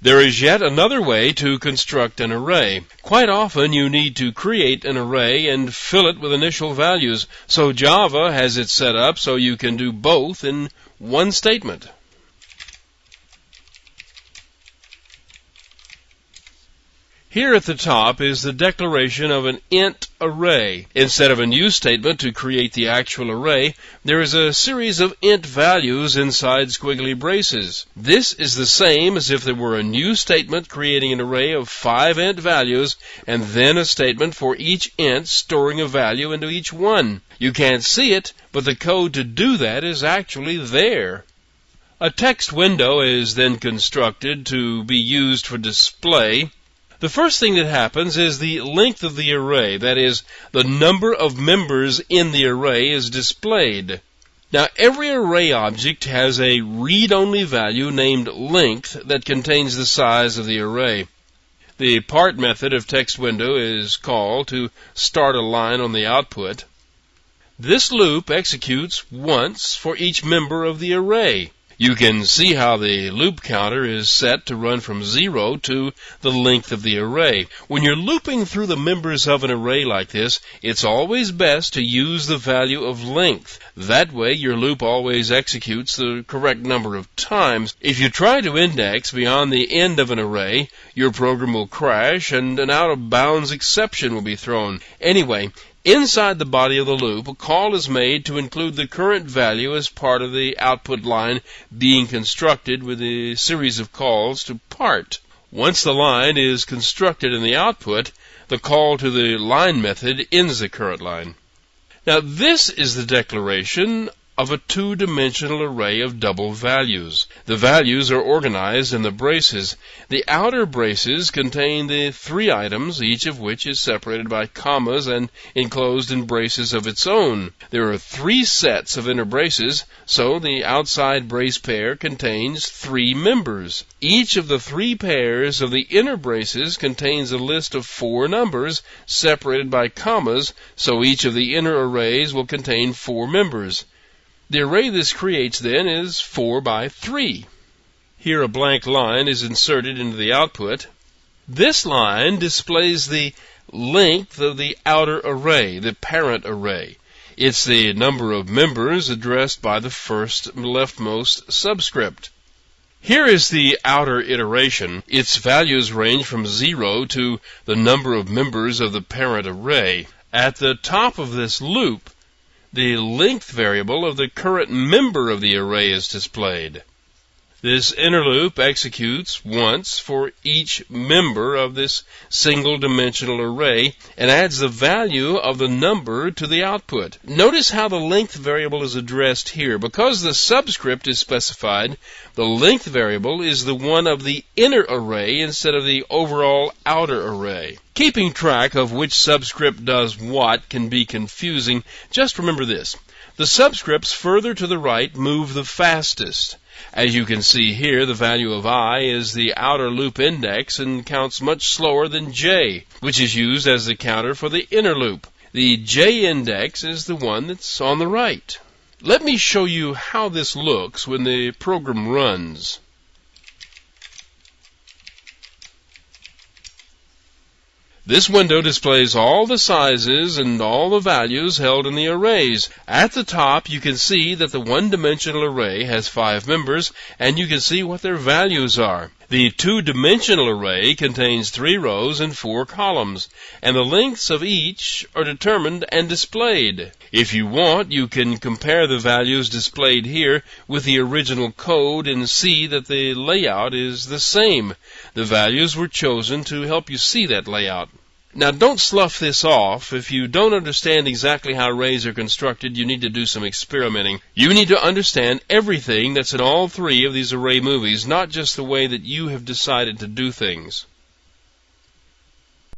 There is yet another way to construct an array. Quite often you need to create an array and fill it with initial values, so Java has it set up so you can do both in one statement. Here at the top is the declaration of an int array. Instead of a new statement to create the actual array, there is a series of int values inside squiggly braces. This is the same as if there were a new statement creating an array of 5 int values and then a statement for each int storing a value into each one. You can't see it, but the code to do that is actually there. A text window is then constructed to be used for display. The first thing that happens is the length of the array, that is, the number of members in the array is displayed. Now, every array object has a read-only value named length that contains the size of the array. The part method of text window is called to start a line on the output. This loop executes once for each member of the array. You can see how the loop counter is set to run from 0 to the length of the array. When you're looping through the members of an array like this, it's always best to use the value of length. That way your loop always executes the correct number of times. If you try to index beyond the end of an array, your program will crash and an out-of-bounds exception will be thrown. Anyway, inside the body of the loop, a call is made to include the current value as part of the output line being constructed with a series of calls to part. Once the line is constructed in the output, the call to the line method ends the current line. Now, this is the declaration of a two-dimensional array of double values. The values are organized in the braces. The outer braces contain the 3 items, each of which is separated by commas and enclosed in braces of its own. There are 3 sets of inner braces, so the outside brace pair contains 3 members. Each of the 3 pairs of the inner braces contains a list of 4 numbers separated by commas, so each of the inner arrays will contain 4 members. The array this creates, then, is 4 by 3. Here a blank line is inserted into the output. This line displays the length of the outer array, the parent array. It's the number of members addressed by the first leftmost subscript. Here is the outer iteration. Its values range from 0 to the number of members of the parent array. At the top of this loop, the length variable of the current member of the array is displayed. This inner loop executes once for each member of this single-dimensional array and adds the value of the number to the output. Notice how the length variable is addressed here. Because the subscript is specified, the length variable is the one of the inner array instead of the overall outer array. Keeping track of which subscript does what can be confusing. Just remember this. The subscripts further to the right move the fastest. As you can see here, the value of I is the outer loop index and counts much slower than J, which is used as the counter for the inner loop. The J index is the one that's on the right. Let me show you how this looks when the program runs. This window displays all the sizes and all the values held in the arrays. At the top, you can see that the one-dimensional array has 5 members, and you can see what their values are. The two-dimensional array contains 3 rows and 4 columns, and the lengths of each are determined and displayed. If you want, you can compare the values displayed here with the original code and see that the layout is the same. The values were chosen to help you see that layout. Now, don't slough this off. If you don't understand exactly how arrays are constructed, you need to do some experimenting. You need to understand everything that's in all 3 of these array movies, not just the way that you have decided to do things.